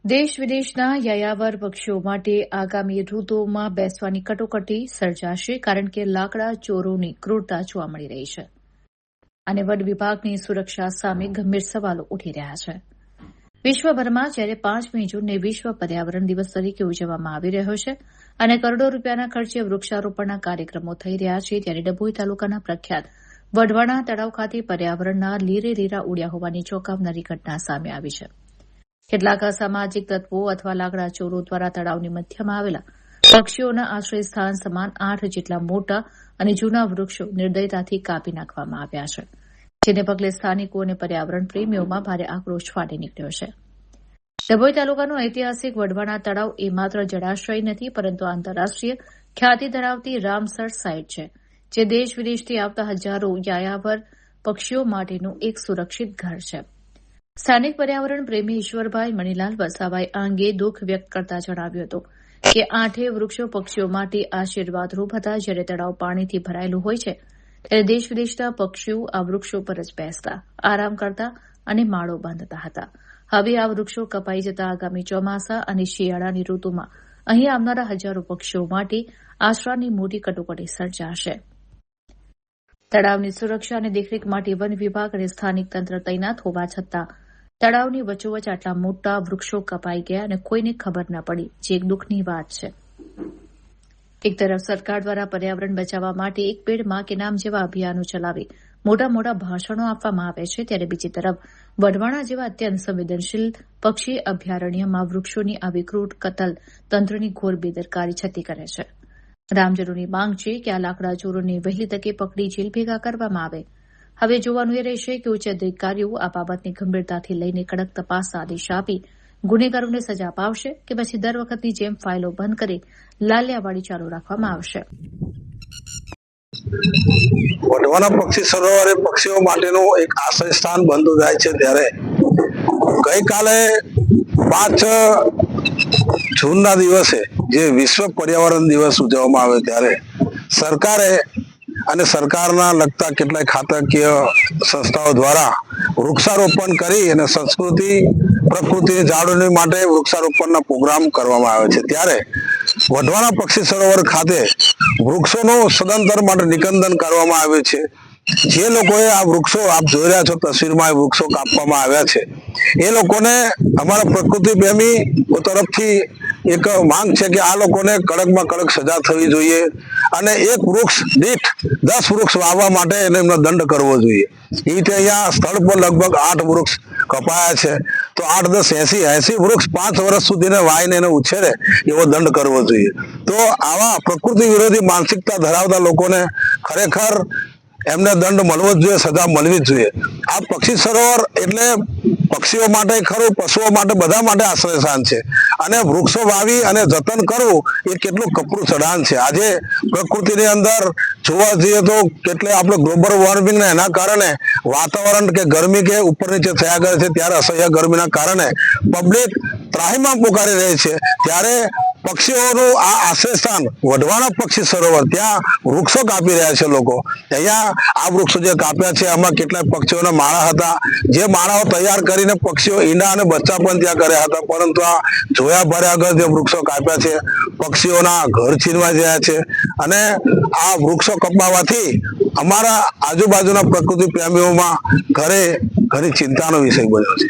દેશ વિદેશના યાયાવર પક્ષીઓ માટે આગામી ઋતુઓમાં બેસવાની કટોકટી સર્જાશે કારણ કે લાકડા ચોરોની ક્રૂરતા જોવા મળી રહી છે અને વન વિભાગની સુરક્ષા સામે ગંભીર સવાલો ઉઠી રહ્યા છે. વિશ્વભરમાં જ્યારે 5મી જૂનને વિશ્વ પર્યાવરણ દિવસ તરીકે ઉજવવામાં આવી રહ્યો છે અને કરોડો રૂપિયાના ખર્ચે વૃક્ષારોપણના કાર્યક્રમો થઈ રહ્યા છે, ત્યારે ડભોઈ તાલુકાના પ્રખ્યાત વઢવાણા તળાવ ખાતે પર્યાવરણના લીરે લીરા ઉડ્યા હોવાની ચોંકાવનારી ઘટના સામે આવી છે. કેટલાક અસામાજિક તત્વો અથવા લાકડા ચોરો દ્વારા તળાવની મધ્યમાં આવેલા પક્ષીઓના આશ્રય સ્થાન સમાન 8 જેટલા મોટા અને જૂના વૃક્ષો નિર્દયતાથી કાપી નાખવામાં આવ્યા છે, જેને પગલે સ્થાનિકો અને પર્યાવરણ પ્રેમીઓમાં ભારે આક્રોશ ફાટી નીકળ્યો છે. ડભોઈ તાલુકાનું ઐતિહાસિક વઢવાણા તળાવ એ માત્ર જળાશય નથી, પરંતુ આંતરરાષ્ટ્રીય ખ્યાતિ ધરાવતી રામસર સાઇટ છે, જે દેશ વિદેશથી આવતા હજારો યાયાવર પક્ષીઓ માટેનું એક સુરક્ષિત ઘર છે. સ્થાનિક પર્યાવરણ પ્રેમી ઈશ્વરભાઈ મણીલાલ વસાવાએ આ અંગે દુઃખ વ્યક્ત કરતા જણાવ્યું હતું કે 8 વૃક્ષો પક્ષીઓ માટે આશીર્વાદરૂપ હતા. જ્યારે તળાવ પાણીથી ભરાયેલું હોય છે ત્યારે દેશ વિદેશના પક્ષીઓ આ વૃક્ષો પર જ બેસતા, આરામ કરતા અને માળો બાંધતા હતા. હવે આ વૃક્ષો કપાઈ જતા આગામી ચોમાસા અને શિયાળાની ઋતુમાં અહીં આવનારા હજારો પક્ષીઓ માટે આશરાની મોટી કટોકટી સર્જાશે. તળાવની સુરક્ષા અને દેખરેખ માટે વન વિભાગ અને સ્થાનિક તંત્ર તૈનાત હોવા છતાં તળાવની વચ્ચોવચ્ચ આટલા મોટા વૃક્ષો કપાઈ ગયા અને કોઈને ખબર ન પડી, જે એક દુઃખની વાત છે. એક તરફ સરકાર દ્વારા પર્યાવરણ બચાવવા માટે એક પેડ માં કે નામ જેવા અભિયાનો ચલાવી મોટા ભાષણો આપવામાં આવે છે, ત્યારે બીજી તરફ વઢવાણા જેવા અત્યંત સંવેદનશીલ પક્ષી અભયારણ્યમાં વૃક્ષોની આવી ક્રૂર કતલ તંત્રની ઘોર બેદરકારી છતી કરે છે. ગ્રામજનોની માંગ છે કે આ લાકડા ચોરોને વહેલી તકે પકડી જેલ ભેગા કરવામાં આવે. હવે જોવાનું એ રહેશે કે ઉચ્ચ અધિકારીઓ આ બાબતની ગંભીરતાથી લઈને કડક તપાસના આદેશ આપી ગુનેગારોને સજા અપાવશે કે પછી દર વખતની જેમ ફાઇલો બંધ કરી લાલિયાવાડી ચાલુ રાખવામાં આવશે. વઢવાણા પક્ષી સરોવર એ પક્ષીઓ માટેનું એક આશ્રય સ્થાન બનતું જાય છે, ત્યારે ગઈકાલે 5 જૂનના દિવસે જે વિશ્વ પર્યાવરણ દિવસ ઉજવવામાં આવે ત્યારે સરકારે અને સરકારના લગતા કેટલાય ખાતાકીય સંસ્થાઓ દ્વારા વૃક્ષારોપણ કરી અને સંસ્કૃતિ પ્રકૃતિની જાળવણી માટે વૃક્ષારોપણના પ્રોગ્રામ કરવામાં આવે છે. ત્યારે વઢવાણા પક્ષી સરોવર ખાતે વૃક્ષોનું સદંતર માટે નિકંદન કરવામાં આવ્યું છે. જે લોકોએ આ વૃક્ષો આપ જોઈ રહ્યા છો તસવીરમાં, વૃક્ષો કાપવામાં આવ્યા છે, એ લોકોને અમારા પ્રકૃતિ પ્રેમી તરફથી એક માંગ છે કે આ લોકોને કડકમાં કડક સજા થવી જોઈએ અને એક વૃક્ષ દીઠ 10 વૃક્ષ વાવવા માટે એમનો દંડ કરવો જોઈએ. એ રીતે અહીંયા સ્થળ પર લગભગ 8 વૃક્ષ કપાયા છે, તો 8, 10, 80 વૃક્ષ 5 વર્ષ સુધીને વાવીને એને ઉછેરે એવો દંડ કરવો જોઈએ. તો આવા પ્રકૃતિ વિરોધી માનસિકતા ધરાવતા લોકોને ખરેખર એમને દંડ મળવો જ જોઈએ, સજા મળવી જ જોઈએ. આ પક્ષી સરોવર એટલે પક્ષીઓ માટે ખરું, પશુઓ માટે, બધા માટે આશ્રય સ્થાન છે અને વૃક્ષો વાવી અને જતન કરવું એ કેટલું કપરું ચઢાણ છે. આજે પ્રકૃતિની અંદર જોવા જઈએ તો કેટલે આપણે ગ્લોબલ વોર્મિંગ ને એના કારણે વાતાવરણ કે ગરમી કે ઉપર નીચે થયા કરે છે, ત્યારે અસહ્ય ગરમીના કારણે પબ્લિક ત્રાહિમામ પોકારી રહી છે. ત્યારે પક્ષીઓનું આ આશ્રય સ્થાન વઢવાણા પક્ષી સરોવર, ત્યાં વૃક્ષો કાપી રહ્યા છે લોકો. અહીંયા આ વૃક્ષો જે કાપ્યા છે આમાં કેટલાક પક્ષીઓના માળા હતા, જે માળાઓ તૈયાર કરીને પક્ષીઓ ઈંડા અને બચ્ચા પણ ત્યાં કર્યા હતા, પરંતુ આ જોયા ભર્યા આગળ જે વૃક્ષો કાપ્યા છે પક્ષીઓના ઘર છીનવાઈ ગયા છે અને આ વૃક્ષો કપાવવાથી અમારા આજુબાજુના પ્રકૃતિ પ્રેમીઓમાં ઘણી ચિંતાનો વિષય બન્યો છે.